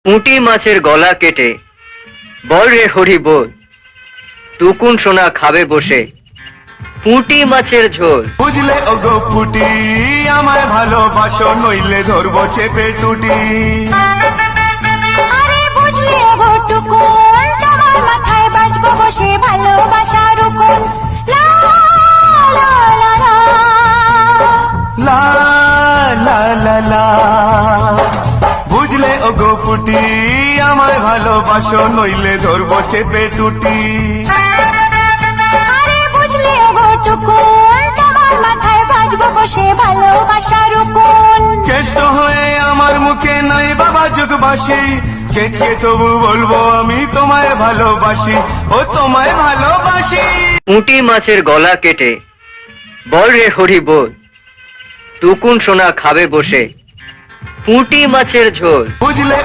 পুঁটি মাছের গলা কেটে বল রে হরি বল, টুকুন সোনা খাবে বসে পুঁটি মাছের ঝোল। বুঝলে ওগো পুটি আমায় ভালোবাসো, নইলে ধরবো চেপে টুটি। আরে বুঝলে ওগো টুকুন, তোমার মাথায় বাজবো বসে ভালোবাসার উকুন। লা লা লা লা লা লা লা লা। বুঝলে ওগো পুটি আমায় ভালোবাসো, নইলে ধরবো চেপে টুটি। আরে বুঝলে ওগো টুকুন, তোমার মাথায় বাজবো বসে ভালোবাসার উকুন। চেষ্ট হয়ে আমার মুখে নাই বাবা যুগবাসী, চেঁচিয়ে তবু বলবো আমি তোমায় ভালোবাসি, ও তোমায় ভালোবাসি। পুঁটি মাছের গলা কেটে বল রে হরি বল, টুকুন সোনা খাবে বসে পুঁটি মাছের ঝোল। বুঝলে